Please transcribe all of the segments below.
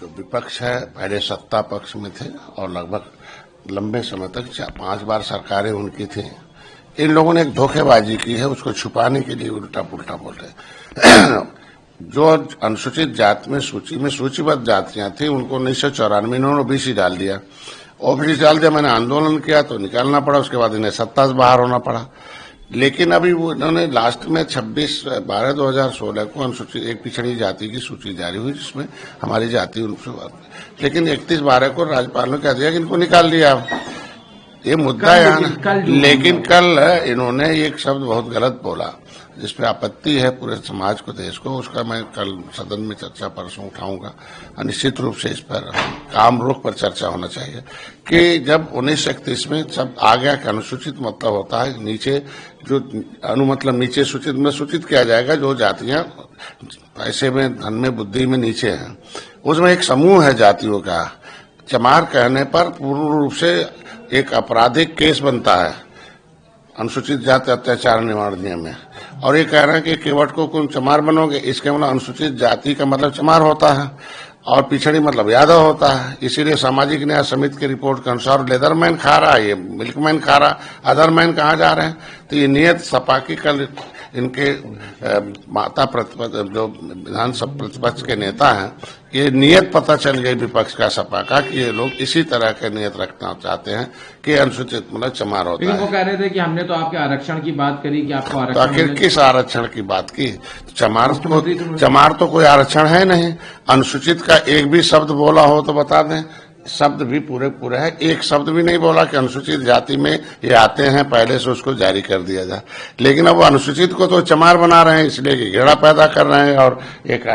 जो विपक्ष है पहले सत्ता पक्ष में थे और लगभग लंबे समय तक 5 बार सरकारें उनकी थी। इन लोगों ने एक धोखेबाजी की है, उसको छुपाने के लिए उल्टा पुल्टा बोलते हैं। जो अनुसूचित जाति में सूचीबद्ध जातियां थी उनको 1994 में इन्होंने ओबीसी डाल दिया। ओबीसी डाल दिया, मैंने आंदोलन किया तो निकालना पड़ा, उसके बाद इन्हें सत्ता से बाहर होना पड़ा। लेकिन अभी वो इन्होंने लास्ट में 26/12/2016 को अनुसूचित एक पिछड़ी जाति की सूची जारी हुई जिसमें हमारी जाति उनसे, लेकिन 31/12 को राज्यपाल ने कह दिया कि इनको निकाल दिया। ये मुद्दा यहाँ, लेकिन कल इन्होंने एक शब्द बहुत गलत बोला जिसपे आपत्ति है पूरे समाज को, देश को। उसका मैं कल सदन में चर्चा परसों उठाऊंगा। निश्चित रूप से इस पर काम रोक पर चर्चा होना चाहिए कि जब 1931 में सब आ गया कि अनुसूचित मतलब होता है नीचे जो मतलब नीचे सूचित में सूचित किया जाएगा जो जातियां पैसे में, धन में, बुद्धि में नीचे हैं। उसमें एक समूह है जातियों का। चमार कहने पर पूर्ण रूप से एक आपराधिक केस बनता है अनुसूचित जाति अत्याचार निवारण अधिनियम में, और ये कह रहे हैं कि केवट को तुम चमार बनोगे, इसके मतलब अनुसूचित जाति का मतलब चमार होता है और पिछड़ी मतलब यादव होता है। इसीलिए सामाजिक न्याय समिति की रिपोर्ट के अनुसार लेदरमैन खा रहा है, ये मिल्कमैन खा रहा, अदरमैन कहाँ जा रहे हैं। तो ये नियत सपा की कल इनके माता प्रतिपक्ष जो विधानसभा प्रतिपक्ष के नेता हैं, ये नियत पता चल गई विपक्ष का सपा का कि ये लोग इसी तरह के नियत रखना चाहते हैं कि अनुसूचित मतलब चमार होता है। वो कह रहे थे कि हमने तो आपके आरक्षण की बात करी कि आपको आरक्षण, तो आखिर किस आरक्षण की बात की? चमार तो कोई आरक्षण है नहीं। अनुसूचित का एक भी शब्द बोला हो तो बता दें। शब्द भी पूरे है, एक शब्द भी नहीं बोला कि अनुसूचित जाति में ये आते हैं, पहले से उसको जारी कर दिया जाए। लेकिन अब वो अनुसूचित को तो चमार बना रहे हैं, इसलिए कि घेरा पैदा कर रहे हैं और एक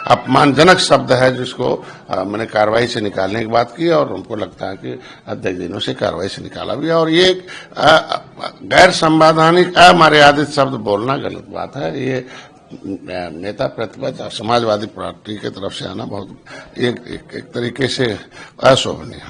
अपमानजनक शब्द है जिसको मैंने कार्रवाई से निकालने की बात की और उनको लगता है कि अध्यक्ष दिनों से कार्रवाई से निकाला भी। और ये गैर संवैधानिक अमर्यादित शब्द बोलना गलत बात है। ये नेता प्रतिपक्ष और समाजवादी पार्टी की तरफ से आना बहुत एक तरीके से अशोभनीय।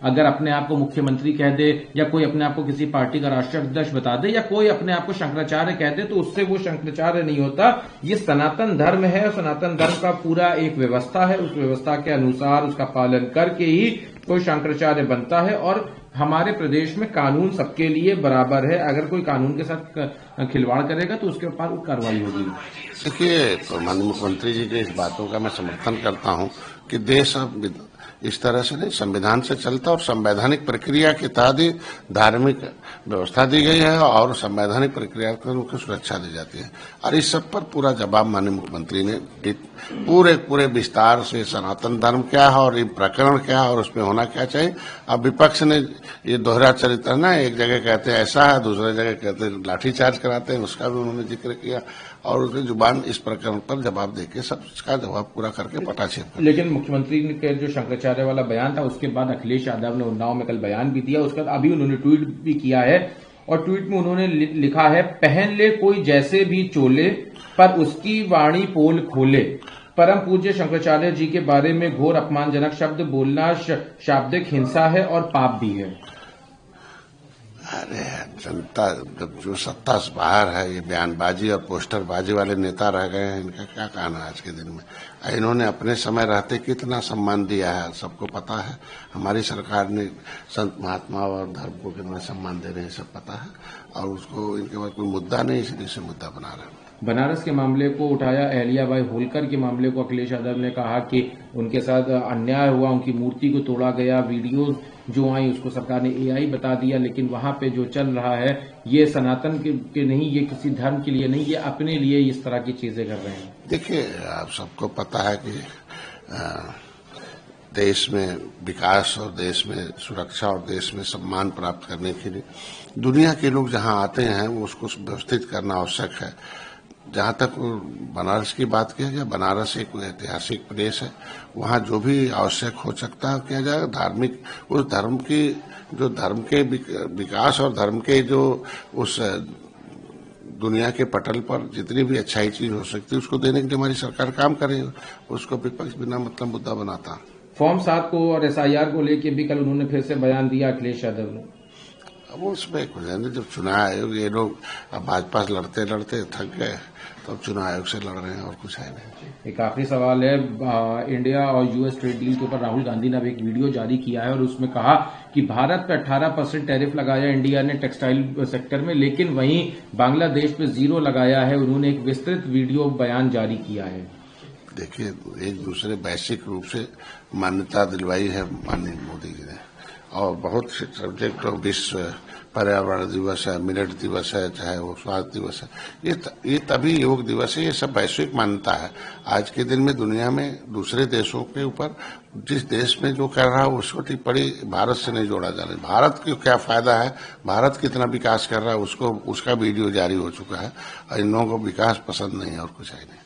अगर अपने आप को मुख्यमंत्री कह दे या कोई अपने आप को किसी पार्टी का राष्ट्रीय अध्यक्ष बता दे या कोई अपने आप को शंकराचार्य कह दे तो उससे वो शंकराचार्य नहीं होता। ये सनातन धर्म है और सनातन धर्म का पूरा एक व्यवस्था है। उस व्यवस्था के अनुसार उसका पालन करके ही कोई शंकराचार्य बनता है। और हमारे प्रदेश में कानून सबके लिए बराबर है। अगर कोई कानून के साथ खिलवाड़ करेगा तो उसके ऊपर कार्रवाई होगी। देखिए, माननीय मुख्यमंत्री जी की इस बातों का मैं समर्थन करता हूं कि देश अब इस तरह से नहीं, संविधान से चलता और संवैधानिक प्रक्रिया के तहत ही धार्मिक व्यवस्था दी गई है और संवैधानिक प्रक्रिया को सुरक्षा दी जाती है। और इस सब पर पूरा जवाब माननीय मुख्यमंत्री ने पूरे विस्तार से सनातन धर्म क्या है और ये प्रकरण क्या है और उसमें होना क्या चाहिए। अब विपक्ष ने ये दोहरा चरित्र ना, एक जगह कहते हैं ऐसा है, दूसरे जगह कहते हैं लाठीचार्ज कराते हैं, उसका भी उन्होंने जिक्र किया और उसकी जुबान इस प्रकरण पर जवाब देके सबका जवाब पूरा करके पटाक्षेप। लेकिन मुख्यमंत्री के जो शंकराचार्य वाला बयान था उसके बाद अखिलेश यादव ने उन्नाव में कल बयान भी दिया। उसके बाद अभी उन्होंने ट्वीट भी किया है और ट्वीट में उन्होंने लिखा है, पहन ले कोई जैसे भी चोले पर उसकी वाणी पोल खोले। परम पूज्य शंकराचार्य जी के बारे में घोर अपमानजनक शब्द बोलना शाब्दिक हिंसा है और पाप भी है। अरे जनता जब जो सत्ता से बाहर है, ये बयानबाजी और पोस्टरबाजी वाले नेता रह गए हैं, इनका क्या कहना है आज के दिन में। इन्होंने अपने समय रहते कितना सम्मान दिया है, सबको पता है। हमारी सरकार ने संत महात्मा और धर्म को कितना सम्मान दे रहे हैं, सब पता है। और उसको इनके पास कोई मुद्दा नहीं, इसलिए से मुद्दा बना रहे हैं। बनारस के मामले को उठाया, अहल्याबाई होलकर के मामले को अखिलेश यादव ने कहा कि उनके साथ अन्याय हुआ, उनकी मूर्ति को तोड़ा गया, वीडियो जो आई उसको सरकार ने एआई बता दिया। लेकिन वहां पे जो चल रहा है ये सनातन के नहीं, ये किसी धर्म के लिए नहीं, ये अपने लिए इस तरह की चीजें कर रहे हैं। देखिए, आप सबको पता है कि देश में विकास और देश में सुरक्षा और देश में सम्मान प्राप्त करने के लिए दुनिया के लोग जहां आते हैं वो उसको व्यवस्थित करना आवश्यक है। जहां तक बनारस की बात किया गया, बनारस एक ऐतिहासिक प्रदेश है, वहां जो भी आवश्यक हो सकता है किया जाएगा। धार्मिक उस धर्म की जो धर्म के विकास और धर्म के जो उस दुनिया के पटल पर जितनी भी अच्छाई चीज हो सकती है उसको देने के लिए हमारी सरकार काम करेगी। उसको विपक्ष बिना मतलब मुद्दा बनाता। फॉर्म 7 को और एसआईआर को लेकर भी कल उन्होंने फिर से बयान दिया अखिलेश यादव ने। अब उसमें कुछ है नहीं, जब चुनाव आयोग ये लोग अब भाजपा से लड़ते लड़ते थक गए तो अब चुनाव आयोग से लड़ रहे हैं और कुछ है नहीं। एक आखिरी सवाल है, इंडिया और यूएस ट्रेड डील के ऊपर राहुल गांधी ने अब एक वीडियो जारी किया है और उसमें कहा कि भारत पे 18% टैरिफ लगाया इंडिया ने टेक्सटाइल सेक्टर में, लेकिन वहीं बांग्लादेश पे 0 लगाया है। उन्होंने एक विस्तृत वीडियो बयान जारी किया है। देखिए, एक दूसरे वैश्विक रूप से मान्यता दिलवाई है माननीय मोदी जी ने, और बहुत से सब्जेक्ट, विश्व पर्यावरण दिवस है, मिलेट दिवस है, चाहे वो स्वास्थ्य दिवस है, ये तभी योग दिवस है, ये सब वैश्विक मान्यता है। आज के दिन में दुनिया में दूसरे देशों के ऊपर जिस देश में जो कर रहा है उसको टिप्पणी भारत से नहीं जोड़ा जा रहा है। भारत को क्या फायदा है, भारत कितना विकास कर रहा है, उसका वीडियो जारी हो चुका है, और इन लोगों को विकास पसंद नहीं है और कुछ है नहीं।